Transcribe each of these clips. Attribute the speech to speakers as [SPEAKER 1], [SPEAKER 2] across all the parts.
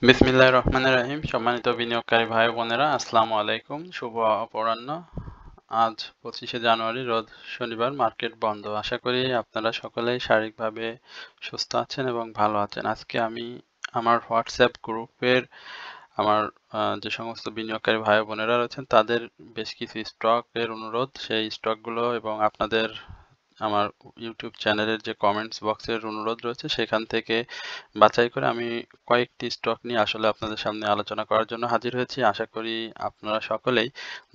[SPEAKER 1] বিসমিল্লাহির রহমানির রহিম। সম্মানিত বিনিয়োগকারী ভাই বোনেরা, আসসালামু আলাইকুম। শুভ অপরাহ্ন। আজ 25শে জানুয়ারি, রোজ শনিবার, মার্কেট বন্ধ। আশা করি আপনারা সকলেই শারীরিকভাবে সুস্থ আছেন এবং ভালো আছেন। আজকে আমি আমার হোয়াটসঅ্যাপ গ্রুপের আমার যে সমস্ত বিনিয়োগকারী ভাই বোনেরা রয়েছেন তাদের বেশ কিছু স্টকের অনুরোধ, সেই স্টকগুলো এবং আপনাদের আমার ইউটিউব চ্যানেলের যে কমেন্টস বক্সের অনুরোধ রয়েছে সেখান থেকে বাছাই করে আমি কয়েকটি স্টক নিয়ে আসলে আপনাদের সামনে আলোচনা করার জন্য হাজির হয়েছি। আশা করি আপনারা সকলেই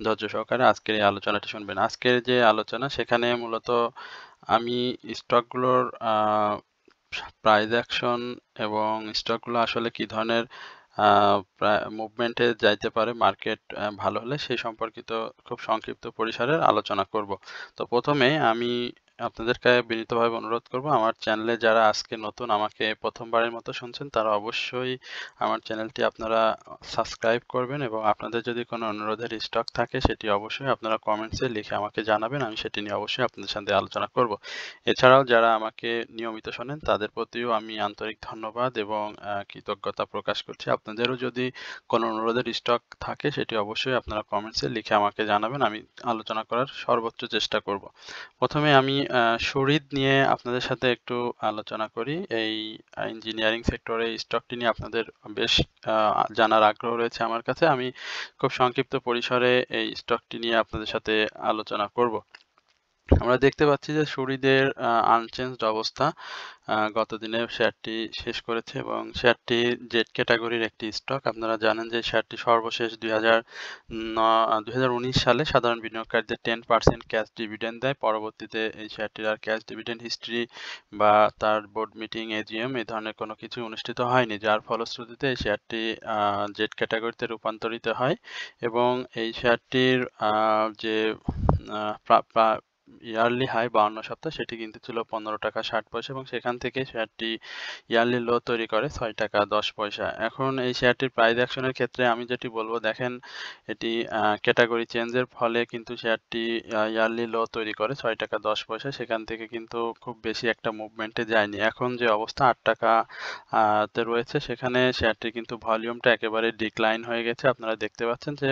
[SPEAKER 1] ধৈর্য সহকারে আজকের এই আলোচনাটি শুনবেন। আজকের যে আলোচনা সেখানে মূলত আমি স্টকগুলোর প্রাইস অ্যাকশন এবং স্টকগুলো আসলে কি ধরনের মুভমেন্টে যাইতে পারে মার্কেট ভালো হলে সেই সম্পর্কিত খুব সংক্ষিপ্ত পরিসরের আলোচনা করব। তো প্রথমে আমি আপনাদেরকে বিনীতভাবে অনুরোধ করব, আমার চ্যানেলে যারা আজকে নতুন আমাকে প্রথমবারের মতো শুনছেন তারা অবশ্যই আমার চ্যানেলটি আপনারা সাবস্ক্রাইব করবেন এবং আপনাদের যদি কোনো অনুরোধের স্টক থাকে সেটি অবশ্যই আপনারা কমেন্টসে লিখে আমাকে জানাবেন। আমি সেটি নিয়ে অবশ্যই আপনাদের সাথে আলোচনা করব। এছাড়াও যারা আমাকে নিয়মিত শোনেন তাদের প্রতিও আমি আন্তরিক ধন্যবাদ এবং কৃতজ্ঞতা প্রকাশ করছি। আপনাদেরও যদি কোনো অনুরোধের স্টক থাকে সেটি অবশ্যই আপনারা কমেন্টসে লিখে আমাকে জানাবেন। আমি আলোচনা করার সর্বোচ্চ চেষ্টা করব। প্রথমে আমি শরিদ নিয়ে আপনাদের সাথে একটু আলোচনা করি। এই ইঞ্জিনিয়ারিং সেক্টরে এই স্টকটি নিয়ে আপনাদের বেশ জানার আগ্রহ রয়েছে আমার কাছে। আমি খুব সংক্ষিপ্ত পরিসরে এই স্টকটি নিয়ে আপনাদের সাথে আলোচনা করব। আমরা দেখতে পাচ্ছি যে শরিদের আনচেঞ্জড অবস্থা। গতদিনে শেয়ারটি শেষ করেছে এবং শেয়ারটি জেড ক্যাটাগরির একটি স্টক। আপনারা জানেন যে শেয়ারটি সর্বশেষ 2019 সালে সাধারণ বিনিয়োগকারীদের 10% ক্যাশ ডিভিডেন্ড দেয়। পরবর্তীতে এই শেয়ারটির আর ক্যাশ ডিভিডেন্ড হিস্ট্রি বা তার বোর্ড মিটিং, এজিএম এই ধরনের কোনো কিছু অনুষ্ঠিত হয়নি। যার ফলশ্রুতিতে এই শেয়ারটি জেড ক্যাটাগরিতে রূপান্তরিত হয় এবং এই শেয়ারটির যে আ প্রা প্রা ইয়ারলি হাই 52 সপ্তাহ সেটি কিন্তু ছিল ৳15.60 এবং সেখান থেকে শেয়ারটি ইয়ারলি লো তৈরি করে ৳6.10। এখন এই শেয়ারটির প্রাইস অ্যাকশনের ক্ষেত্রে আমি যেটি বলব, দেখেন এটি ক্যাটাগরি চেঞ্জের ফলে কিন্তু শেয়ারটি ইয়ারলি লো তৈরি করে ৳6.10। সেখান থেকে কিন্তু খুব বেশি একটা মুভমেন্টে যায়নি। এখন যে অবস্থা ৳8 তে রয়েছে সেখানে শেয়ারটির কিন্তু ভলিউমটা একেবারে ডিক্লাইন হয়ে গেছে। আপনারা দেখতে পাচ্ছেন যে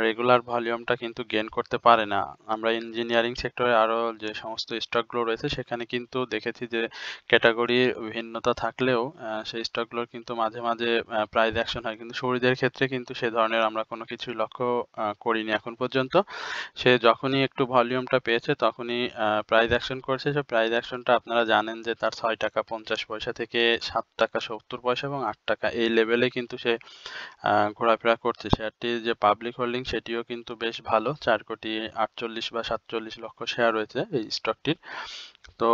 [SPEAKER 1] রেগুলার ভলিউমটা কিন্তু গেইন করতে পারে না। আমরা ইঞ্জিনিয়ারিং সেক্টরে আরো যে সমস্ত স্টকগুলো রয়েছে সেখানে কিন্তু দেখেছি যে ক্যাটেগরির ভিন্নতা থাকলেও সেই স্টকগুলোর কিন্তু মাঝে, মাঝে প্রাইস অ্যাকশন হয়। কিন্তু শরিদের ক্ষেত্রে কিন্তু সে ধরনের আমরা কোনো কিছুই লক্ষ্য করিনি এখন পর্যন্ত। সে যখনই একটু ভলিউমটা পেয়েছে তখনই প্রাইস অ্যাকশন করেছে। সে প্রাইস অ্যাকশনটা আপনারা জানেন যে তার ৳6.50 থেকে ৳7.70 এবং ৳8 এই লেভেলে কিন্তু সে ঘোরাফেরা করছে। শেয়ারটির যে পাবলিক হোল্ডিং সেটিও কিন্তু বেশ ভালো। 4,48,00,000 বা 47 লক্ষ শেয়ার রয়েছে এই স্টকটির। তো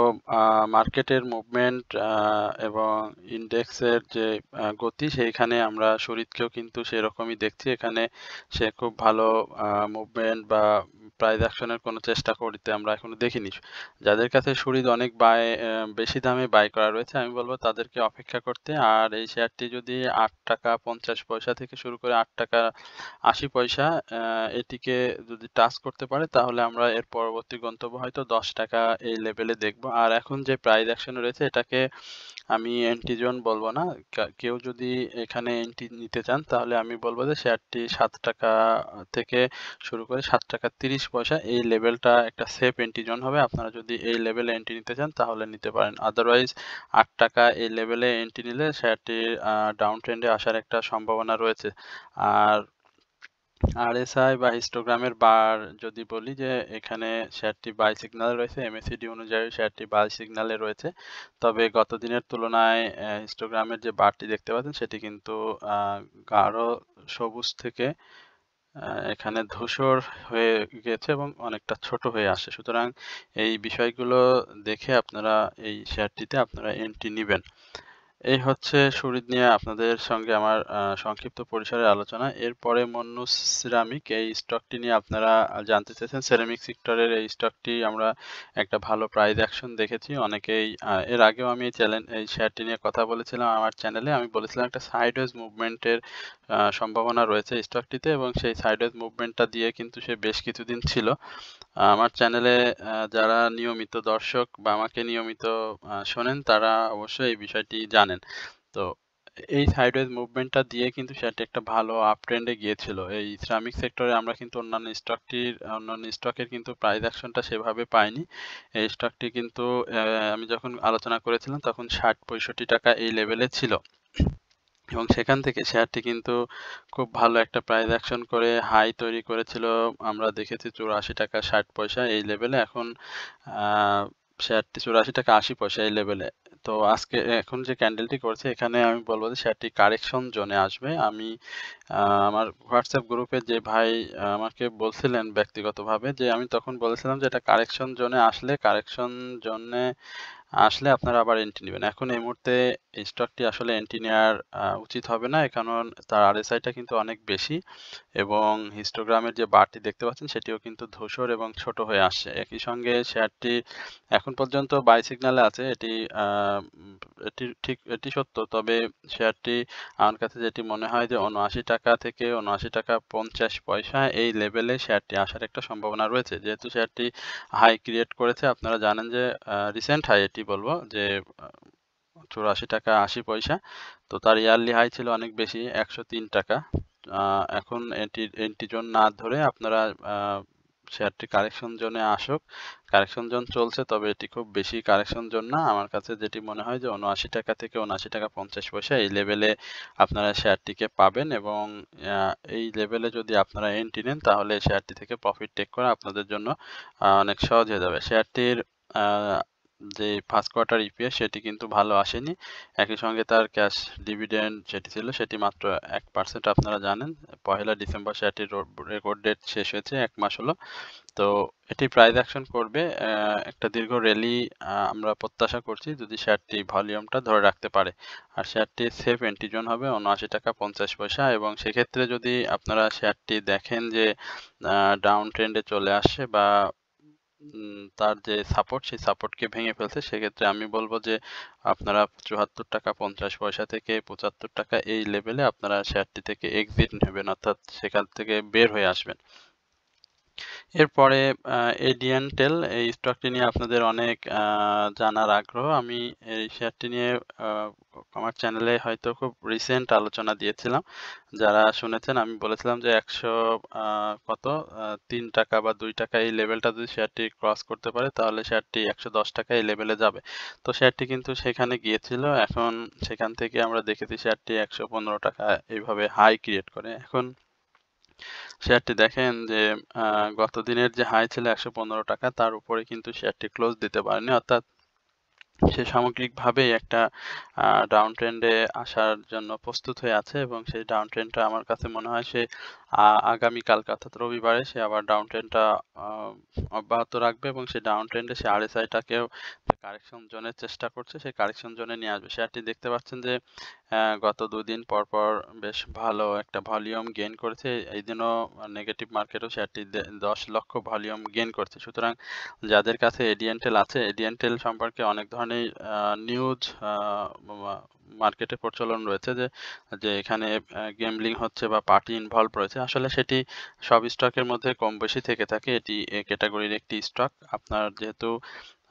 [SPEAKER 1] মার্কেটের মুভমেন্ট এবং ইনডেক্সের যে গতি সেইখানে আমরা শরিদকেও কিন্তু সেরকমই দেখছি। এখানে সে খুব ভালো মুভমেন্ট বা প্রাইস অ্যাকশনের কোনো চেষ্টা করতে আমরা এখনো দেখিনি। যাদের কাছে শরিদ অনেক বেশি দামে বাই করা রয়েছে আমি বলব তাদেরকে অপেক্ষা করতে। আর এই শেয়ারটি যদি ৳8.50 থেকে শুরু করে ৳8.80 এটিকে যদি টাচ করতে পারে তাহলে আমরা এর পরবর্তী গন্তব্য হয়তো ৳10 এই লেভেলে দেখব। আর এখন যে প্রাইস অ্যাকশন রয়েছে এটাকে আমি এন্ট্রি জোন বলব না। কেউ যদি এখানে এন্ট্রি নিতে চান তাহলে আমি বলব যে শেয়ারটি ৳7 থেকে শুরু করে ৳7.30 এই লেভেলটা একটা সেফ এন্ট্রি জোন হবে। আপনারা যদি এই লেভেলে এন্ট্রি নিতে চান তাহলে নিতে পারেন। আদারওয়াইজ ৳8 এই লেভেলে এন্ট্রি নিলে শেয়ারটির ডাউন ট্রেন্ডে আসার একটা সম্ভাবনা রয়েছে। আর আরএসআই বা হিস্টোগ্রামের বার যদি বলি যে এখানে শেয়ারটি বাই সিগন্যালে রয়েছে, এমএসিডি অনুযায়ী শেয়ারটি বাই সিগন্যালে রয়েছে। তবে গত দিনের তুলনায় হিস্টোগ্রামের যে বারটি দেখতে পাচ্ছেন সেটি কিন্তু গাঢ় সবুজ থেকে এখানে ধূসর হয়ে গেছে এবং অনেকটা ছোট হয়ে আসে। সুতরাং এই বিষয়গুলো দেখে আপনারা এই শেয়ারটিতে আপনারা এন্ট্রি নিবেন। এই হচ্ছে শরিদ নিয়ে আপনাদের সঙ্গে আমার সংক্ষিপ্ত পরিসরের আলোচনা। এরপরে মন্নুস সিরামিক এই স্টকটি নিয়ে আপনারা জানতে চেয়েছেন। সিরামিক সেক্টরের এই স্টকটি আমরা একটা ভালো প্রাইস অ্যাকশন দেখেছি। অনেকেই এর আগেও আমি এই শেয়ারটি নিয়ে কথা বলেছিলাম আমার চ্যানেলে। আমি বলেছিলাম একটা সাইডওয়েজ মুভমেন্টের সম্ভাবনা রয়েছে স্টকটিতে এবং সেই সাইডওয়েজ মুভমেন্টটা দিয়ে কিন্তু সে বেশ কিছুদিন ছিল। আমার চ্যানেলে যারা নিয়মিত দর্শক বা আমাকে নিয়মিত শোনেন তারা অবশ্যই এই বিষয়টি জানেন। তো এই সাইডওয়েজ মুভমেন্টটা দিয়ে কিন্তু শেয়ারটি একটা ভালো আপ ট্রেন্ডে গিয়েছিল। এই শ্রমিক সেক্টরে আমরা কিন্তু অন্যান্য স্টকের কিন্তু প্রাইস অ্যাকশনটা সেভাবে পাইনি। এই স্টকটি কিন্তু আমি যখন আলোচনা করেছিলাম তখন ৬০-৬৫ টাকা এই লেভেলে ছিল। এবং সেখান থেকে শেয়ারটি কিন্তু খুব ভালো একটা প্রাইস অ্যাকশন করে হাই তৈরি করেছিল। আমরা দেখেছি ৮৪ টাকা ৬০ পয়সা এই লেভেলে। এখন আ শেয়ারটি ৮৪ টাকা ৮০ পয়সা এই লেভেলে। তো এখন যে ক্যান্ডেলটি করছে এখানে আমি বলব যে শেয়ারটি কারেকশন জোনে আসবে। আমি আমার হোয়াটসঅ্যাপ গ্রুপে যে ভাই আমাকে বলছিলেন ব্যক্তিগতভাবে যে আমি তখন বলেছিলাম যে এটা কারেকশন জোনে কারেকশন জোনে আসলে আপনারা আবার এন্ট্রি নিবেন। এখন এই মুহূর্তে এই স্টকটি আসলে এন্ট্রি নেওয়ার উচিত হবে না। কারণ তার RSI টা কিন্তু অনেক বেশি এবং হিস্টোগ্রামের যে বারটি দেখতে পাচ্ছেন সেটিও কিন্তু ধূসর এবং ছোট হয়ে আসছে। একই সঙ্গে শেয়ারটি এখন পর্যন্ত বাই সিগন্যালে আছে। আ উম এটি সত্য। তবে শেয়ারটি আমার কাছে যেটি মনে হয় যে ৳৭৯ থেকে ৳৭৯.৫০ এই লেভেলে শেয়ারটি আসার একটা সম্ভাবনা রয়েছে। যেহেতু শেয়ারটি হাই ক্রিয়েট করেছে আপনারা জানেন যে রিসেন্ট হাই এটি বলব যে আ ৳৮৪.৮০ তো তার ইয়ারলি হাই ছিল অনেক বেশি ৳১০৩। আ এখন এন্ট্রি জোন না ধরে আপনারা আ শেয়ারটি কারেকশন জোনে আসুক। কারেকশন জোন চলছে তবে এটি খুব বেশি কারেকশন জোন না। আমার কাছে যেটি মনে হয় যে ৳৭৯ থেকে ৳৭৯.৫০ এই লেভেলে আপনারা শেয়ারটিকে পাবেন এবং আ এই লেভেলে যদি আপনারা এন্ট্রি নেন তাহলে শেয়ারটি থেকে প্রফিট টেক করা আপনাদের জন্য অনেক সহজ হয়ে যাবে। শেয়ারটির আ যে ফার্স্ট কোয়ার্টার ইপিএস সেটি কিন্তু ভালো আসেনি। একই সঙ্গে তার ক্যাশ ডিভিডেন্ড যেটি ছিল সেটি মাত্র ১% আপনারা জানেন। পহেলা ডিসেম্বর শেয়ারটির রেকর্ড ডেট শেষ হয়েছে ১ মাস হলো। তো এটি প্রাইস অ্যাকশন করবে। একটা দীর্ঘ র্যালি আমরা প্রত্যাশা করছি যদি শেয়ারটি ভলিউমটা ধরে রাখতে পারে। আর শেয়ারটির সেফ এন্ট্রি জোন হবে ৳৭৯.৫০ এবং সেক্ষেত্রে যদি আপনারা শেয়ারটি দেখেন যে ডাউন ট্রেন্ডে চলে আসছে বা তার যে সাপোর্ট সেই সাপোর্টকে ভেঙে ফেলছে সেক্ষেত্রে আমি বলব যে আপনারা ৳৭৪.৫০ থেকে ৳৭৫ এই লেভেলে আপনারা শেয়ারটি থেকে এক্সিট নেবেন অর্থাৎ সেখান থেকে বের হয়ে আসবেন। এরপরে এডিএনটেল এই স্টকটি নিয়ে আপনাদের অনেক জানার আগ্রহ। আমি এই শেয়ারটি নিয়ে আ আমার চ্যানেলে হয়তো খুব রিসেন্ট আলোচনা দিয়েছিলাম। যারা শুনেছেন আমি বলেছিলাম যে ১০০ আ কত ৳৩ বা ৳২ এই লেভেলটা যদি শেয়ারটি ক্রস করতে পারে তাহলে শেয়ারটি ৳১১০ এই লেভেলে যাবে। তো শেয়ারটি কিন্তু সেখানে গিয়েছিল। এখন সেখান থেকে আমরা দেখেছি শেয়ারটি ৳১১৫ এইভাবে হাই ক্রিয়েট করে। এখন শেয়ারটি দেখেন যে আ গত দিনের যে হাই ছিল ৳১১৫ তার উপরে কিন্তু শেয়ারটি ক্লোজ দিতে পারেনি। অর্থাৎ সে সামগ্রিকভাবেই একটা ডাউন ট্রেন্ডে আসার জন্য প্রস্তুত হয়ে আছে এবং সেই ডাউন ট্রেন্ডটা আমার কাছে মনে হয় সে আগামীকালকে অর্থাৎ রবিবারে সে আবার ডাউন ট্রেন্ডটা আ অব্যাহত রাখবে এবং সেই ডাউন ট্রেন্ডে সে RSI টাকেও কারেকশন জোনের চেষ্টা করছে। সেই কারেকশন জোনে নিয়ে আসবে। শেয়ারটি দেখতে পাচ্ছেন যে গত ২ দিন পরপর বেশ ভালো একটা ভলিউম গেইন করেছে। এইদিনও নেগেটিভ মার্কেটেও শেয়ারটি ১০ লক্ষ ভলিউম গেইন করছে। সুতরাং যাদের কাছে এডিএনটেল আছে, এডিএনটেল সম্পর্কে অনেক ধরনের নিউজ মা মার্কেটে প্রচলন রয়েছে যে এখানে গ্যাম্বলিং হচ্ছে বা পার্টি ইনভলভড রয়েছে। আসলে সেটি সব স্টকের মধ্যে কম বেশি থেকে থাকে। এটি এ ক্যাটেগরির একটি স্টক। আপনার যেহেতু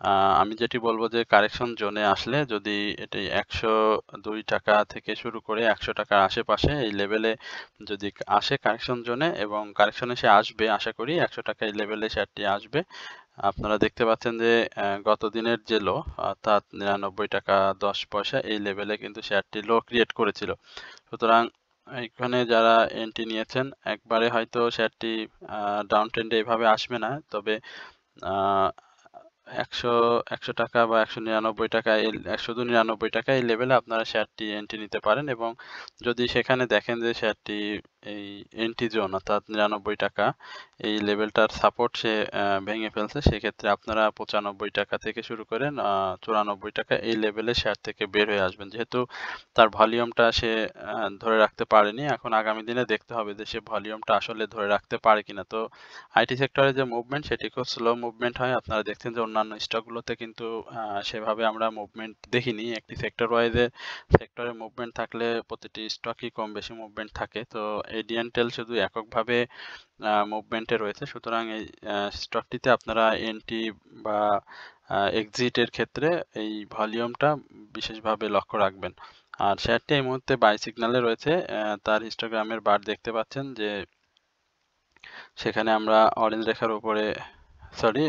[SPEAKER 1] আ আমি যেটি বলব যে কারেকশন জোনে আসলে যদি এটি ৳১০২ থেকে শুরু করে ৳১০০ আশেপাশে এই লেভেলে যদি আসে কারেকশন জোনে এবং কারেকশনে সে আসবে আশা করি ৳১০০ এই লেভেলে শেয়ারটি আসবে। আপনারা দেখতে পাচ্ছেন যে গত দিনের যে লো অর্থাৎ ৳৯৯.১০ এই লেভেলে কিন্তু শেয়ারটি লো ক্রিয়েট করেছিল। সুতরাং এখানে যারা এন্ট্রি নিয়েছেন একবারে হয়তো শেয়ারটি আ ডাউন ট্রেন্ডে এভাবে আসবে না। তবে আ ১০০ বা ৳১৯৯ এই ৳১৯৯ এই লেভেলে আপনারা শেয়ারটি এন্ট্রি নিতে পারেন এবং যদি সেখানে দেখেন যে শেয়ারটি এই এন্ট্রি জোন অর্থাৎ ৳৯৯ এই লেভেলটার সাপোর্ট সে ভেঙে ফেলছে সেক্ষেত্রে আপনারা ৳৯৫ থেকে শুরু করে ৳৯৪ এই লেভেলে শেয়ার থেকে বের হয়ে আসবেন। যেহেতু তার ভলিউমটা সে ধরে রাখতে পারেনি। এখন আগামী দিনে দেখতে হবে যে সে ভলিউমটা আসলে ধরে রাখতে পারে কিনা। তো আইটি সেক্টরে যে মুভমেন্ট সেটি খুব স্লো মুভমেন্ট হয়। আপনারা দেখছেন যে অন্যান্য স্টকগুলোতে কিন্তু সেভাবে আমরা মুভমেন্ট দেখিনি। একটি সেক্টরে মুভমেন্ট থাকলে প্রতিটি স্টকই কম বেশি মুভমেন্ট থাকে। তো এডিএনটেল শুধু এককভাবে মুভমেন্টে রয়েছে। সুতরাং এই স্টকটিতে আপনারা এন্ট্রি বা এক্সিট এর ক্ষেত্রে এই ভলিউমটা বিশেষভাবে লক্ষ্য রাখবেন। আর শেয়ারটি এই মুহূর্তে বাই সিগন্যালে রয়েছে। তার হিস্টোগ্রামের বার দেখতে পাচ্ছেন যে সেখানে আমরা অরেঞ্জ রেখার উপরে সরি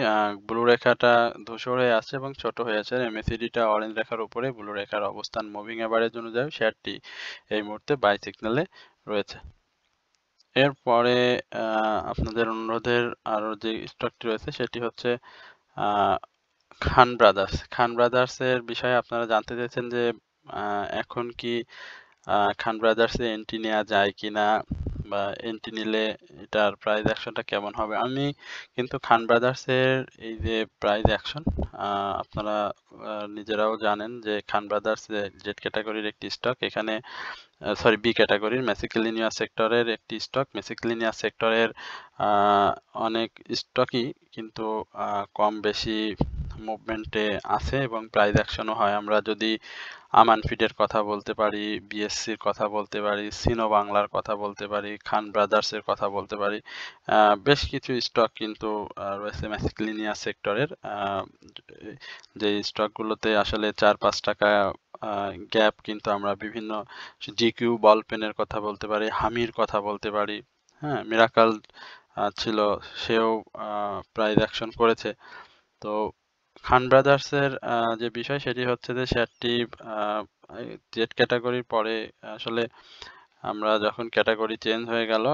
[SPEAKER 1] ব্লু রেখাটা ধূসর হয়ে আছে এবং ছোট হয়ে আছে। MACD-টা অরেঞ্জ রেখার উপরে, ব্লু রেখার অবস্থান মুভিং এভারেজ অনুযায়ী শেয়ারটি এই মুহূর্তে বাই সিগন্যালে রয়েছে। এরপরে আপনাদের অনুরোধের আরো যে স্টকটি রয়েছে সেটি হচ্ছে খান ব্রাদার্স। খান ব্রাদার্সের বিষয়ে আপনারা জানতে চাইছেন যে এখন কি খান ব্রাদার্সে এন্ট্রি নেওয়া যায় কিনা বা এন্ট্রি নিলে এটার প্রাইস অ্যাকশনটা কেমন হবে। আমি কিন্তু খান ব্রাদার্সের এই যে প্রাইস অ্যাকশন আপনারা নিজেরাও জানেন যে খান ব্রাদার্স জেড ক্যাটাগরির একটি স্টক, এখানে সরি বি ক্যাটাগরির মেসিক্যালিনিয়াস সেক্টরের একটি স্টক। মেসিক্যালিনিয়াস সেক্টরের অনেক স্টকই কিন্তু কম বেশি মুভমেন্টে আছে এবং প্রাইস অ্যাকশনও হয়। আমরা যদি আমান ফিডের কথা বলতে পারি, বিএসসির কথা বলতে পারি, সিনো বাংলার কথা বলতে পারি, খান ব্রাদার্সের কথা বলতে পারি, বেশ কিছু স্টক কিন্তু রয়েছে মেসিক্যালিনিয়াস সেক্টরের, যে স্টকগুলোতে আসলে 4-5 টাকা গ্যাপ কিন্তু আমরা বিভিন্ন জিকিউ বল পেনের কথা বলতে পারি, হামির কথা বলতে পারি, হ্যাঁ মিরাকাল ছিল, সেও প্রাইস অ্যাকশন করেছে। তো খান ব্রাদার্সের যে বিষয় সেটি হচ্ছে যে শেয়ারটি জেড ক্যাটাগরির পরে আসলে আমরা যখন ক্যাটাগরি চেঞ্জ হয়ে গেল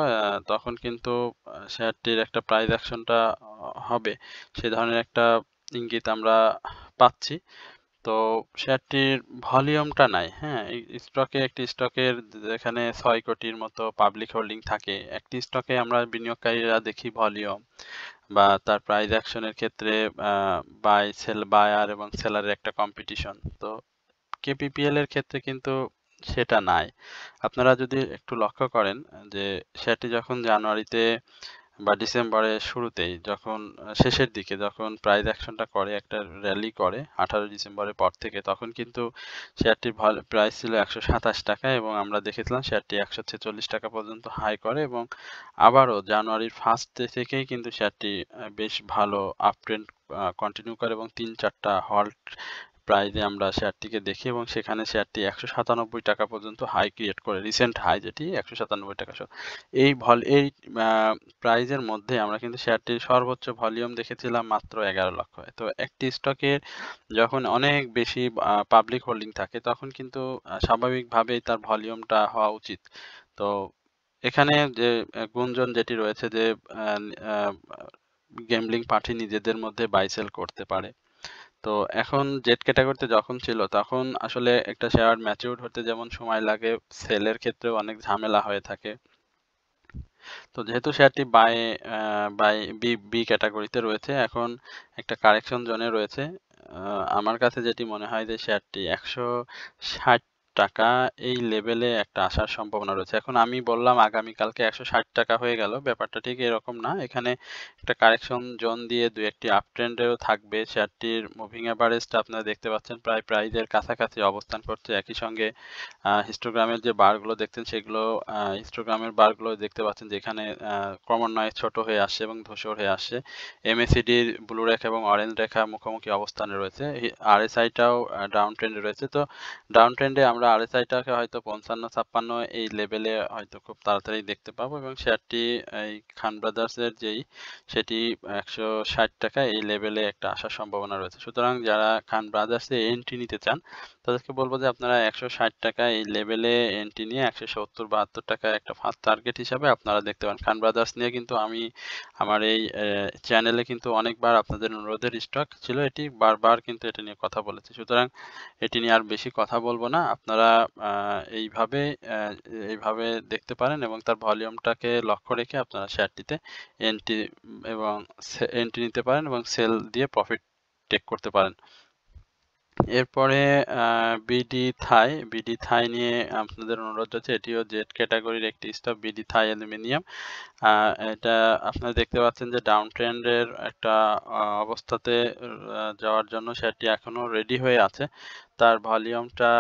[SPEAKER 1] তখন কিন্তু শেয়ারটির একটা প্রাইস অ্যাকশনটা হবে, সে ধরনের একটা ইঙ্গিত আমরা পাচ্ছি। তো শেয়ারটির ভলিউমটা নাই, হ্যাঁ একটি স্টকের যেখানে 6 কোটির মতো পাবলিক হোল্ডিং থাকে, একটি স্টকে আমরা বিনিয়োগকারীরা দেখি ভলিউম বা তার প্রাইস অ্যাকশনের ক্ষেত্রে বায়ার এবং সেলারের একটা কম্পিটিশন। তো কেপিপিএল এর ক্ষেত্রে কিন্তু সেটা নাই। আপনারা যদি একটু লক্ষ্য করেন যে শেয়ারটি যখন জানুয়ারিতে বা ডিসেম্বরের শুরুতেই যখন শেষের দিকে যখন প্রাইস অ্যাকশনটা করে, একটা র্যালি করে 18 ডিসেম্বরের পর থেকে, তখন কিন্তু শেয়ারটির প্রাইস ছিল 127 টাকা এবং আমরা দেখেছিলাম শেয়ারটি 146 টাকা পর্যন্ত হাই করে এবং আবারও জানুয়ারির ফার্স্ট থেকেই কিন্তু শেয়ারটি বেশ ভালো আপ ট্রেন্ড কন্টিনিউ করে এবং 3-4টা হল্ট প্রাইজে আমরা শেয়ারটিকে দেখি এবং সেখানে শেয়ারটি 197 টাকা পর্যন্ত হাই ক্রিয়েট করে, রিসেন্ট হাই যেটি 197 টাকা। এই প্রাইজের মধ্যে আমরা কিন্তু শেয়ারটির সর্বোচ্চ ভলিউম দেখেছিলাম মাত্র 11 লক্ষ। তো একটি স্টকের যখন অনেক বেশি পাবলিক হোল্ডিং থাকে তখন কিন্তু স্বাভাবিকভাবেই তার ভলিউমটা হওয়া উচিত। তো এখানে যে গুঞ্জন যেটি রয়েছে যে গ্যাম্বলিং পার্টি নিজেদের মধ্যে বাই সেল করতে পারে। তো এখন জেড ক্যাটাগরিতে যখন ছিল তখন আসলে একটা শেয়ার ম্যাচিউর হতে যেমন সময় লাগে, সেলের ক্ষেত্রেও অনেক ঝামেলা হয়ে থাকে। তো যেহেতু শেয়ারটি বাই বি ক্যাটাগরিতে রয়েছে, এখন একটা কারেকশন জোনে রয়েছে। আমার কাছে যেটি মনে হয় যে শেয়ারটি 160 টাকা এই লেভেলে একটা আসার সম্ভাবনা রয়েছে। এখন আমি বললাম আগামীকালকে 160 টাকা হয়ে গেল, ব্যাপারটা ঠিক এরকম না। এখানে একটা কারেকশন জোন দিয়ে 2-1টি আপ ট্রেন্ডেও থাকবে। শেয়ারটির মুভিং এভারেজটা আপনারা দেখতে পাচ্ছেন প্রায় প্রাইজের কাছাকাছি অবস্থান করছে। একই সঙ্গে হিস্টোগ্রামের যে বারগুলো দেখছেন সেগুলো হিস্টোগ্রামের বারগুলো দেখতে পাচ্ছেন যেখানে ক্রমান্বয়ে ছোট হয়ে আসছে এবং ধূসর হয়ে আসছে। MACD-র ব্লু রেখা এবং অরেঞ্জ রেখা মুখোমুখি অবস্থানে রয়েছে। RSI-টাও ডাউন ট্রেন্ডে রয়েছে। তো ডাউন ট্রেন্ডে আমরা RSI-টাকে হয়তো 55-56 এই লেভেলে হয়তো খুব তাড়াতাড়ি দেখতে পাবো এবং শেয়ারটি এই খান ব্রাদার্সের সেটি 160 টাকা এই লেভেলে একটা আসার সম্ভাবনা রয়েছে। সুতরাং যারা খান ব্রাদার্সে এন্ট্রি নিতে চান তাদেরকে বলবো যে আপনারা 160 টাকা এই লেভেলে এন্ট্রি নিয়ে 170-72 টাকা একটা ফার্স্ট টার্গেট হিসাবে আপনারা দেখতে পারেন। খান ব্রাদার্স নিয়ে কিন্তু আমি আমার এই চ্যানেলে কিন্তু অনেকবার আপনাদের অনুরোধের স্টক ছিল, এটি বারবার কিন্তু এটা নিয়ে কথা বলেছি। সুতরাং এটি নিয়ে আর বেশি কথা বলবো না। আপনারা এইভাবে এইভাবে দেখতে পারেন এবং তার ভলিউমটাকে লক্ষ্য রেখে আপনারা শেয়ারটিতে এন্ট্রি এবং এন্ট্রি নিতে পারেন এবং সেল দিয়ে প্রফিট টেক করতে পারেন। এরপরে বিডি থাই নিয়ে আপনাদের অনুরোধ আছে, এটিও জেড ক্যাটাগরির একটি স্টক, বিডি থাই অ্যালুমিনিয়াম। এটা আপনারা দেখতে পাচ্ছেন যে ডাউন ট্রেন্ডের একটা অবস্থাতে যাওয়ার জন্য শেয়ারটি এখনো রেডি হয়ে আছে। তার ভলিউমটা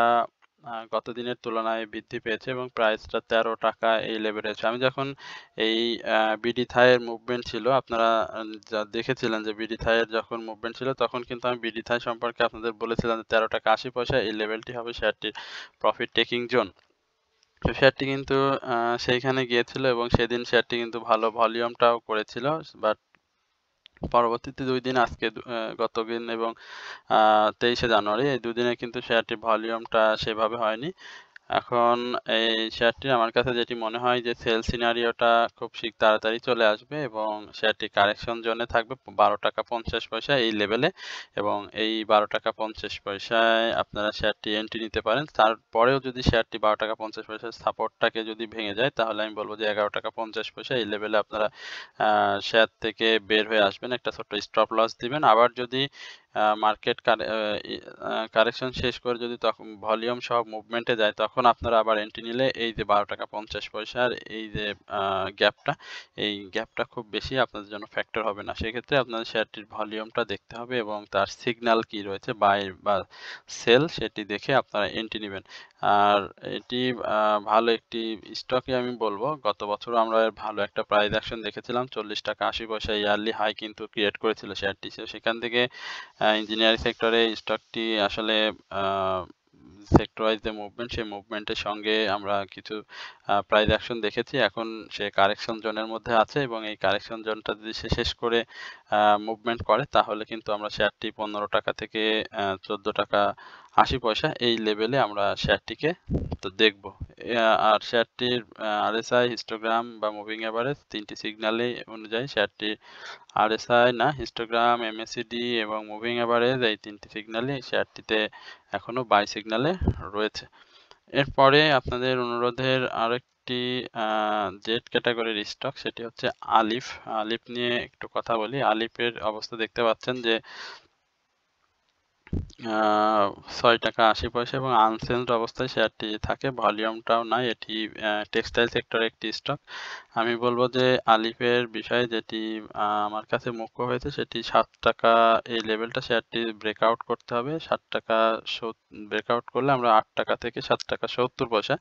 [SPEAKER 1] গত দিনের তুলনায় বৃদ্ধি পেয়েছে এবং প্রাইসটা 13 টাকা এই লেভেলে আছে। আমি যখন এই বিডি থাইয়ের মুভমেন্ট ছিল আপনারা যা দেখেছিলেন যে বিডি থাইয়ের যখন মুভমেন্ট ছিল তখন কিন্তু আমি বিডি থাই সম্পর্কে আপনাদের বলেছিলাম যে 13 টাকা 80 পয়সা এই লেভেলটি হবে শেয়ারটির প্রফিট টেকিং জোন। তো শেয়ারটি কিন্তু সেইখানে গিয়েছিল এবং সেদিন শেয়ারটি কিন্তু ভালো ভলিউমটাও করেছিল। বাট পরবর্তীতে ২ দিন আজকে গতদিন এবং ২৩শে জানুয়ারি এই ২ দিনে কিন্তু শেয়ারটির ভলিউমটা সেভাবে হয়নি। এখন এই শেয়ারটি আমার কাছে যেটি মনে হয় যে সেল সিনারিওটা খুব তাড়াতাড়ি চলে আসবে এবং শেয়ারটি কারেকশন জোনে থাকবে ১২ টাকা ৫০ পয়সা এই লেভেলে এবং এই ১২ টাকা ৫০ পয়সায় আপনারা শেয়ারটি এন্ট্রি নিতে পারেন। তারপরেও যদি শেয়ারটি ১২ টাকা ৫০ পয়সার সাপোর্টটাকে যদি ভেঙে যায় তাহলে আমি বলব যে ১১ টাকা ৫০ পয়সা এই লেভেলে আপনারা শেয়ার থেকে বের হয়ে আসবেন। একটা ছোট্ট স্টপ লস দিবেন। আবার যদি মার্কেট কারেকশন শেষ করে যদি তখন ভলিউম সহ মুভমেন্টে যায় তখন আপনারা আবার এন্ট্রি নিলে এই যে ১২ টাকা ৫০ পয়সার এই যে গ্যাপটা এই গ্যাপটা খুব বেশি আপনাদের জন্য ফ্যাক্টর হবে না। সেক্ষেত্রে আপনাদের শেয়ারটির ভলিউমটা দেখতে হবে এবং তার সিগন্যাল কি রয়েছে বাই বা সেল সেটি দেখে আপনারা এন্ট্রি নিবেন। আর এটি ভালো একটি স্টকই আমি বলব। গত বছরও আমরা এর ভালো একটা প্রাইস অ্যাকশন দেখেছিলাম। ৪০ টাকা ৮০ পয়সা ইয়ারলি হাই কিন্তু ক্রিয়েট করেছিল শেয়ারটি। সেখান থেকে ইঞ্জিনিয়ারিং সেক্টরে স্টকটি আসলে আ সেক্টর ওয়াইজ যে মুভমেন্ট সেই মুভমেন্টের সঙ্গে আমরা কিছু প্রাইস অ্যাকশন দেখেছি। এখন সে কারেকশন জোনের মধ্যে আছে এবং এই কারেকশন জোনটা যদি সে শেষ করে মুভমেন্ট করে তাহলে কিন্তু আমরা শেয়ারটি ১৫ টাকা থেকে ১৪ টাকা ৮০ পয়সা এই লেভেলে আমরা শেয়ারটিকে তো দেখব। আর শেয়ারটির RSI, হিস্টোগ্রাম বা মুভিং এভারেজ ৩ টি সিগন্যালে অনুযায়ী শেয়ারটির RSI না হিস্টোগ্রাম, MACD এবং মুভিং এভারেজ এই ৩ টি সিগন্যালে শেয়ারটিতে এখনো বাই সিগন্যালে রয়েছে। এরপরে আপনাদের অনুরোধের আরেকটি জেড ক্যাটাগরির স্টক সেটি হচ্ছে আলিফ। আলিফ নিয়ে একটু কথা বলি। আলিফের অবস্থা দেখতে পাচ্ছেন যে ৬ টাকা ৮০ পয়সা এবং আনসেলড অবস্থায় শেয়ারটি থাকে। ভলিউমটাও নাই। এটি টেক্সটাইল সেক্টরের একটি স্টক। আমি বলব যে আলিফের বিষয়ে যেটি আমার কাছে মুখ্য হয়েছে সেটি ৭ টাকা এই লেভেলটা শেয়ারটি ব্রেকআউট করতে হবে। ৭ টাকা ব্রেকআউট করলে আমরা ৮ টাকা থেকে ৭ টাকা ৭০ পয়সা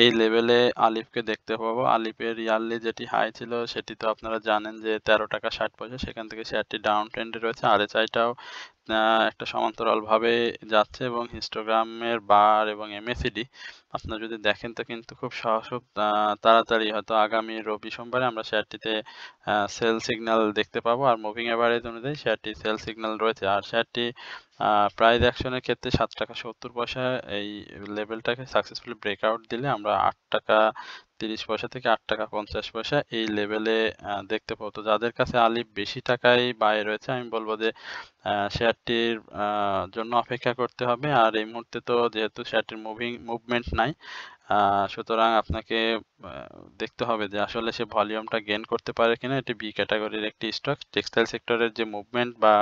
[SPEAKER 1] এই লেভেলে আলিফকে দেখতে পাবো। আলিফের ইয়ারলি যেটি হাই ছিল সেটি তো আপনারা জানেন যে ১৩ টাকা ৬০ পয়সা। সেখান থেকে শেয়ারটি ডাউন ট্রেন্ডে রয়েছে। RSI-টাও একটা সমান্তরালভাবে যাচ্ছে এবং হিস্টোগ্রামের বার এবং MACD আপনারা যদি দেখেন তো কিন্তু খুব তাড়াতাড়ি হয়তো আগামী রবি সোমবারে আমরা শেয়ারটিতে সেল সিগন্যাল দেখতে পাবো আর মুভিং এভারেজ অনুযায়ী শেয়ারটি সেল সিগন্যাল রয়েছে আর শেয়ারটি প্রাইস অ্যাকশনের ক্ষেত্রে ৭ টাকা ৭০ পয়সা এই লেভেলটাকে সাকসেসফুলি ব্রেকআউট দিলে আমরা ৮ টাকা ৩০ পয়সা থেকে ৮ টাকা ৫০ পয়সা এই লেভেলে দেখতে পাবো। তো যাদের কাছে আলিফ বেশি টাকায় বাই রয়েছে আমি বলব যে শেয়ারটির জন্য অপেক্ষা করতে হবে। আর এই মুহূর্তে তো যেহেতু শেয়ারটির মুভমেন্ট নাই সুতরাং আপনাকে দেখতে হবে যে আসলে সে ভলিউমটা গেইন করতে পারে কিনা। এটি বি ক্যাটাগরির একটি স্টক। টেক্সটাইল সেক্টরের যে মুভমেন্ট বা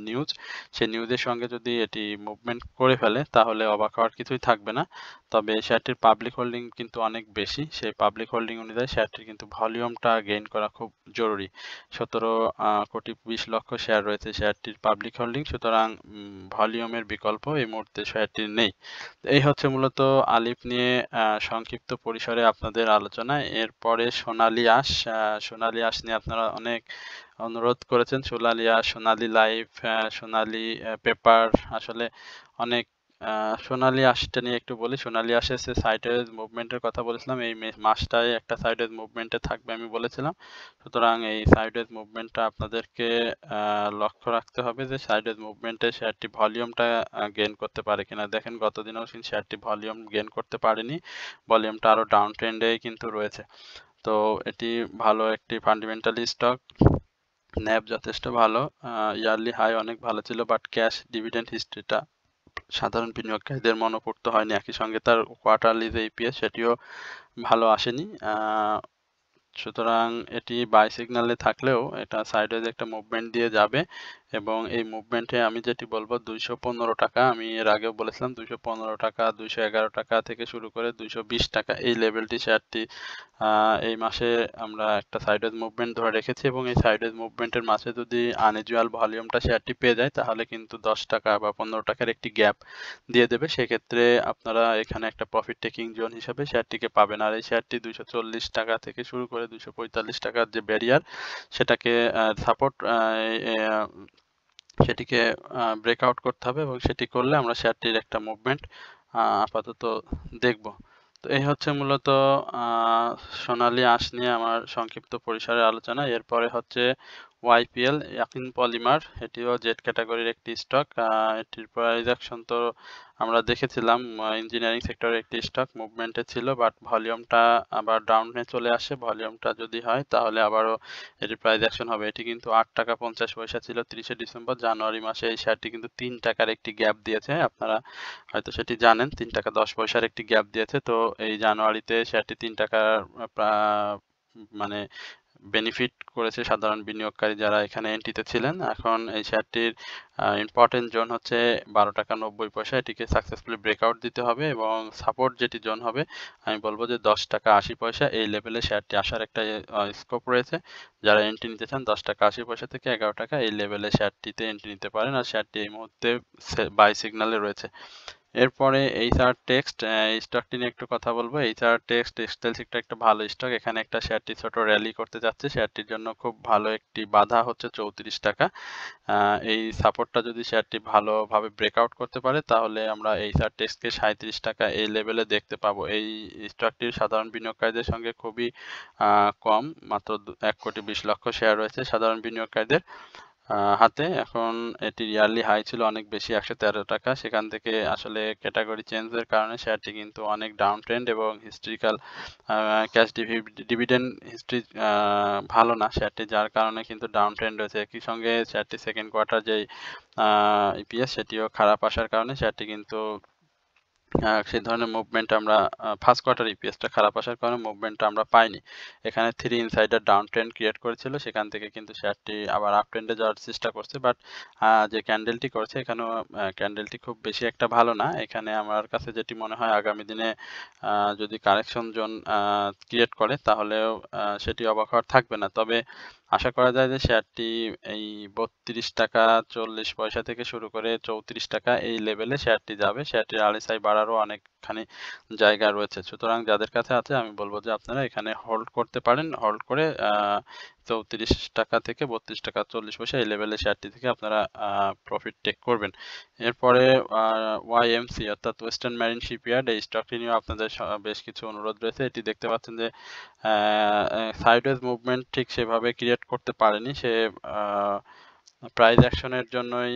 [SPEAKER 1] নিউজ সেই নিউজের সঙ্গে যদি এটি মুভমেন্ট করে ফেলে তাহলে অবাক হওয়ার কিছুই থাকবে না। তবে শেয়ারটির পাবলিক হোল্ডিং কিন্তু অনেক বেশি। সেই পাবলিক হোল্ডিং অনুযায়ী শেয়ারটির কিন্তু ভলিউমটা গেইন করা খুব জরুরি। ১৭ কোটি ২০ লক্ষ শেয়ার রয়েছে শেয়ারটির পাবলিক হোল্ডিং। সুতরাং ভলিউমের বিকল্প এই মুহূর্তে শেয়ারটির নেই। এই হচ্ছে মূলত আলিফ নিয়ে সংক্ষিপ্ত পরিসরে আপনাদের আলোচনা। এরপরে সোনালী আঁশ। সোনালী আঁশ নিয়ে আপনারা অনেক অনুরোধ করেছেন। সোনালী আঁশ, সোনালী লাইফ, সোনালী পেপার আসলে অনেক সোনালী আঁশটা নিয়ে একটু বলি। সোনালী আঁশের সাইডওয়েজ মুভমেন্টের কথা বলেছিলাম। এই মাসটায় একটা সাইডওয়েজ মুভমেন্টে থাকবে আমি বলেছিলাম। সুতরাং এই সাইডওয়েজ মুভমেন্টটা আপনাদেরকে লক্ষ্য রাখতে হবে যে সাইডওয়েজ মুভমেন্টে শেয়ারটি ভলিউমটা গেইন করতে পারে কিনা। দেখেন গত দিনেও কিন্তু শেয়ারটি ভলিউম গেইন করতে পারেনি। ভলিউমটা আরো ডাউন ট্রেন্ডেই কিন্তু রয়েছে। তো এটি ভালো একটি ফান্ডামেন্টাল স্টক। ন্যাব যথেষ্ট ভালো। ইয়ারলি হাই অনেক ভালো ছিল বাট ক্যাশ ডিভিডেন্ড হিস্ট্রিটা সাধারণ বিনিয়োগকারীদের মনোপুত হয়নি। একই সঙ্গে তার কোয়ার্টারলি যে EPS সেটিও ভালো আসেনি। সুতরাং এটি বাই সিগন্যালে থাকলেও এটা সাইডওয়েজ একটা মুভমেন্ট দিয়ে যাবে এবং এই মুভমেন্টে আমি যেটি বলবো 215 টাকা, আমি এর আগেও বলেছিলাম 215 টাকা, 211 টাকা থেকে শুরু করে 220 টাকা এই লেভেলটি শেয়ারটি এই মাসে আমরা একটা সাইডওয়েজ মুভমেন্ট ধরে রেখেছি এবং এই সাইডওয়েজ মুভমেন্টের মাঝে যদি আনইউজুয়াল ভলিউমটা শেয়ারটি পেয়ে যায় তাহলে কিন্তু 10 টাকা বা 15 টাকার একটি গ্যাপ দিয়ে দেবে। সেক্ষেত্রে আপনারা এখানে একটা প্রফিট টেকিং জোন হিসেবে শেয়ারটিকে পাবেন। আর এই শেয়ারটি 240 টাকা থেকে শুরু করে 245 টাকার যে ব্যারিয়ার সেটাকে সাপোর্ট সেটিকে ব্রেকআউট করতে হবে এবং সেটি করলে আমরা শেয়ারটির একটা মুভমেন্ট আপাতত দেখব। তো এই হচ্ছে মূলত সোনালী আঁশ নিয়ে আমার সংক্ষিপ্ত পরিসরে আলোচনা। এরপরে হচ্ছে ওয়াইপিএল ইয়াকিন পলিমার, এটিও জেড ক্যাটাগরির একটি স্টক। এটির প্রাইস অ্যাকশন তো আমরা দেখেছিলাম, ইঞ্জিনিয়ারিং সেক্টরের একটি স্টক মুভমেন্টে ছিল, বাট ভলিউমটা আবার ডাউনে চলে আসে। ভলিউমটা যদি হয় তাহলে আবারও এটির প্রাইস অ্যাকশন হবে। এটি কিন্তু 8 টাকা 50 পয়সা ছিল 30শে ডিসেম্বর। জানুয়ারি মাসে এই শেয়ারটি কিন্তু 3 টাকার একটি গ্যাপ দিয়েছে, আপনারা হয়তো সেটি জানেন। 3 টাকা 10 পয়সার একটি গ্যাপ দিয়েছে। তো এই জানুয়ারিতে শেয়ারটি 3 টাকার মানে বেনিফিট করেছে সাধারণ বিনিয়োগকারী যারা এখানে এন্ট্রিতে ছিলেন। এখন এই শেয়ারটির ইম্পর্টেন্ট জোন হচ্ছে 12 টাকা 90 পয়সা, এটিকে সাকসেসফুলি ব্রেকআউট দিতে হবে এবং সাপোর্ট যেটি জোন হবে আমি বলবো যে 10 টাকা 80 পয়সা এই লেভেলে শেয়ারটি আসার একটা স্কোপ রয়েছে। যারা এন্ট্রি নিতে চান 10 টাকা 80 পয়সা থেকে 11 টাকা এই লেভেলে শেয়ারটিতে এন্ট্রি নিতে পারেন। আর শেয়ারটি এই মুহূর্তে বাই সিগন্যালে রয়েছে। এরপরে এইচআর টেক্সট, এই স্টকটি নিয়ে একটু কথা বলবো। এইচআর টেক্সট টেক্সটাইল সেক্টর একটা ভালো স্টক। এখানে একটা শেয়ারটি ছোট র্যালি করতে যাচ্ছে, শেয়ারটির জন্য খুব ভালো একটি বাধা হচ্ছে 34 টাকা। এই সাপোর্টটা যদি শেয়ারটি ভালোভাবে ব্রেকআউট করতে পারে তাহলে আমরা এইচআর টেক্সটকে 37 টাকা এই লেভেলে দেখতে পাবো। এই স্টকটির সাধারণ বিনিয়োগকারীদের সঙ্গে খুবই কম, মাত্র 1 কোটি 20 লক্ষ শেয়ার রয়েছে সাধারণ বিনিয়োগকারীদের হাতে। এখন এটির ইয়ারলি হাই ছিল অনেক বেশি 113 টাকা। সেখান থেকে আসলে ক্যাটাগরি চেঞ্জের কারণে শেয়ারটি কিন্তু অনেক ডাউন ট্রেন্ড এবং হিস্ট্রিক্যাল ক্যাশ ডিভিডেন্ড হিস্ট্রি ভালো না শেয়ারটি, যার কারণে কিন্তু ডাউন ট্রেন্ড রয়েছে। একই সঙ্গে শেয়ারটি সেকেন্ড কোয়ার্টার যেই ইপিএস সেটিও খারাপ আসার কারণে শেয়ারটি কিন্তু সেই ধরনের মুভমেন্ট আমরা ফার্স্ট কোয়ার্টার ইপিএসটা খারাপ আসার কারণে মুভমেন্টটা আমরা পাইনি। এখানে 3 ইনসাইডার ডাউন ট্রেন্ড ক্রিয়েট করেছিল, সেখান থেকে কিন্তু শেয়ারটি আবার আপ ট্রেন্ডে যাওয়ার চেষ্টা করছে, বাট যে ক্যান্ডেলটি করেছে এখানেও ক্যান্ডেলটি খুব বেশি একটা ভালো না। এখানে আমার কাছে যেটি মনে হয় আগামী দিনে যদি কারেকশন জোন ক্রিয়েট করে তাহলেও সেটি অবাক হওয়ার থাকবে না। তবে আশা করা যায় যে শেয়ারটি এই 32 টাকা 40 পয়সা থেকে শুরু করে 34 টাকা এই লেভেলে শেয়ারটি যাবে। শেয়ারটির আরএসআই বাড়ারও অনেকখানি জায়গা রয়েছে। সুতরাং যাদের কাছে আছে আমি বলবো যে আপনারা এখানে হোল্ড করতে পারেন। হোল্ড করে 34 টাকা থেকে 32 টাকা 40 পয়সা এই লেভেলে শেয়ারটি থেকে আপনারা প্রফিট টেক করবেন। এরপরে ওয়াইএমসি অর্থাৎ ওয়েস্টার্ন মেরিন শিপইয়ার্ড, এই স্টকটি নিয়েও আপনাদের বেশ কিছু অনুরোধ রয়েছে। এটি দেখতে পাচ্ছেন যে সাইডওয়েজ মুভমেন্ট ঠিক সেভাবে ক্রিয়েট করতে পারেনি, সে প্রাইস অ্যাকশনের জন্যই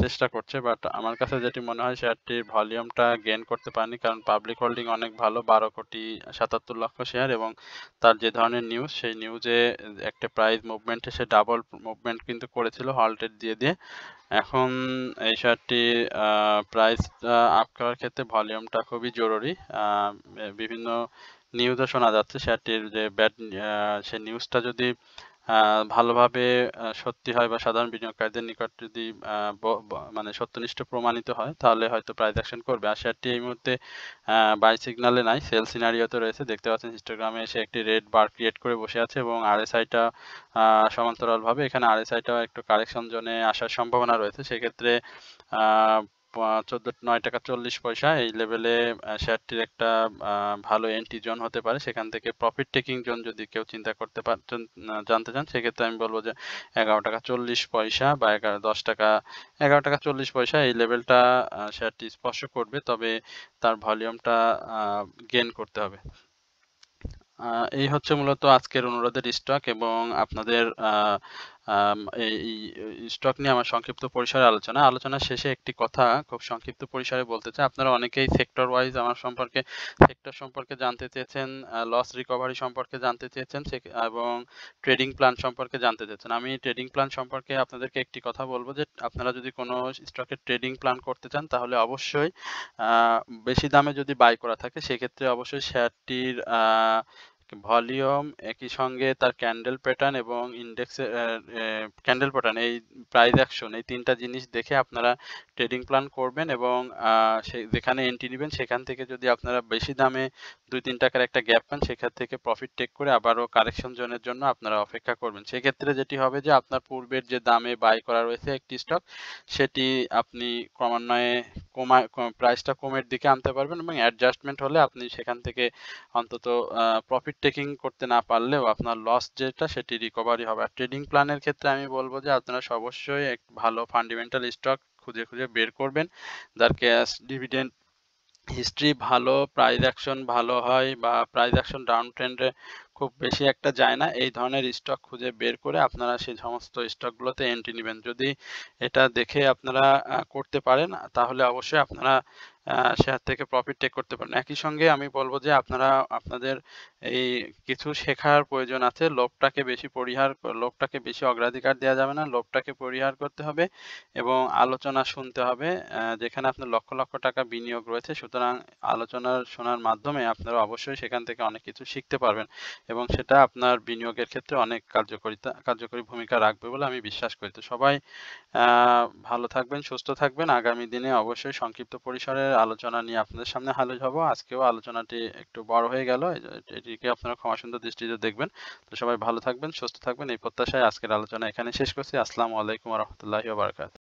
[SPEAKER 1] চেষ্টা করছে, বাট আমার কাছে যেটি মনে হয় শেয়ারটির ভলিউমটা গেইন করতে পারেনি, কারণ পাবলিক হোল্ডিং অনেক ভালো 12 কোটি 77 লক্ষ শেয়ার এবং তার যে ধরনের নিউজ সেই নিউজে একটা প্রাইস মুভমেন্টে সে ডাবল মুভমেন্ট কিন্তু করেছিল হল্টেড দিয়ে দিয়ে। এখন এই শেয়ারটি প্রাইস আপ করার ক্ষেত্রে ভলিউমটা খুবই জরুরি। বিভিন্ন নিউজও শোনা যাচ্ছে শেয়ারটির যে ব্যাড, সেই নিউজটা যদি ভালোভাবে সত্যি হয় বা সাধারণ বিনিয়োগকারীদের নিকট যদি মানে সত্যনিষ্ঠ প্রমাণিত হয় তাহলে হয়তো প্রাইস অ্যাকশন করবে। আর শেয়ারটি এই মুহূর্তে বাই সিগন্যালে নাই, সেল সিনারিওতে রয়েছে। দেখতে পাচ্ছেন হিস্টোগ্রামে এসে একটি রেড বার ক্রিয়েট করে বসে আছে এবং আরএসআইটা সমান্তরালভাবে এখানে আরএসআইটাও একটু কারেকশন জোনে আসার সম্ভাবনা রয়েছে। সেক্ষেত্রে 9 টাকা 40 পয়সা এই লেভেলে শেয়ারটির একটা ভালো এন্ট্রি জোন হতে পারে। সেখান থেকে প্রফিট টেকিং জোন যদি কেউ চিন্তা করতে পারছেন জানতে চান সেক্ষেত্রে আমি বলবো যে 11 টাকা 40 পয়সা বা 10 টাকা 11 টাকা 40 পয়সা এই লেভেলটা শেয়ারটি স্পর্শ করবে, তবে তার ভলিউমটা গেইন করতে হবে। এই হচ্ছে মূলত আজকের অনুরোধের স্টক এবং আপনাদের এই স্টক নিয়ে আমার সংক্ষিপ্ত পরিসরে আলোচনা শেষে একটি কথা খুব সংক্ষিপ্ত পরিসরে বলতে চাই। আপনারা অনেকেই সেক্টর ওয়াইজ আমার সেক্টর সম্পর্কে জানতে চেয়েছেন, লস রিকভারি সম্পর্কে জানতে চেয়েছেন এবং ট্রেডিং প্ল্যান সম্পর্কে জানতে চেয়েছেন। আমি ট্রেডিং প্ল্যান সম্পর্কে আপনাদেরকে একটি কথা বলবো যে আপনারা যদি কোনো স্টকের ট্রেডিং প্ল্যান করতে চান তাহলে অবশ্যই বেশি দামে যদি বাই করা থাকে সেক্ষেত্রে অবশ্যই শেয়ারটির ভলিউম একই সঙ্গে তার ক্যান্ডেল প্যাটার্ন এবং ইন্ডেক্সের ক্যান্ডেল প্যাটার্ন এই প্রাইস অ্যাকশন এই ৩ টা জিনিস দেখে আপনারা ট্রেডিং প্ল্যান করবেন এবং যেখানে এন্ট্রি নিবেন সেখান থেকে যদি আপনারা বেশি দামে ২-৩ টাকার একটা গ্যাপ পান সেখান থেকে প্রফিট টেক করে আবারও কারেকশন জোনের জন্য আপনারা অপেক্ষা করবেন। সেক্ষেত্রে যেটি হবে যে আপনার পূর্বের যে দামে বাই করা রয়েছে একটি স্টক সেটি আপনি ক্রমান্বয়ে প্রাইসটা কমের দিকে আনতে পারবেন এবং অ্যাডজাস্টমেন্ট হলে আপনি সেখান থেকে অন্তত প্রফিট টেকিং করতে না পারলেও আপনার লস যেটা সেটি রিকভারি হবে। আর ট্রেডিং প্ল্যানের ক্ষেত্রে আমি বলব যে আপনারা অবশ্যই এক ভালো ফান্ডামেন্টাল স্টক খুঁজে বের করবেন। যার ক্যাশ ডিভিডেন্ড হিস্ট্রি ভালো, প্রাইস অ্যাকশন ভালো হয় বা প্রাইস অ্যাকশন ডাউন ট্রেন্ডে খুব বেশি একটা যায় না। এই ধরনের স্টক খুঁজে বের করে আপনারা সেই সমস্ত স্টকগুলোতে এন্ট্রি নিবেন। যদি এটা দেখে আপনারা করতে পারেন তাহলে অবশ্যই আপনারা শেয়ার থেকে প্রফিট টেক করতে পারেন। একই সঙ্গে আমি বলব যে আপনারা আপনাদের এই কিছু শেখার প্রয়োজন আছে। লোভটাকে বেশি অগ্রাধিকার দেয়া যাবে না। লোভটাকে পরিহার করতে হবে এবং আলোচনা শুনতে হবে। যেখানে আপনার লক্ষ টাকা বিনিয়োগ রয়েছে। সুতরাং আলোচনা শোনার মাধ্যমে আপনারা অবশ্যই সেখান থেকে অনেক কিছু শিখতে পারবেন এবং সেটা আপনার বিনিয়োগের ক্ষেত্রে অনেক কার্যকরী ভূমিকা রাখবে বলে আমি বিশ্বাস করি। তো সবাই আ ভালো থাকবেন, সুস্থ থাকবেন। আগামী দিনে অবশ্যই সংক্ষিপ্ত পরিসরের আলোচনা নিয়ে আপনাদের সামনে হাজির হব। আজকেও আলোচনাটি একটু বড় হয়ে গেল। এটিকে আপনারা ক্ষমাসুন্দর দৃষ্টিতে দেখবেন। তো সবাই ভালো থাকবেন, সুস্থ থাকবেন। এই প্রত্যাশায় আজকের আলোচনা এখানে শেষ করছি। আসসালামু আলাইকুম ওয়া রাহমাতুল্লাহি ওয়া বারাকাতুহু।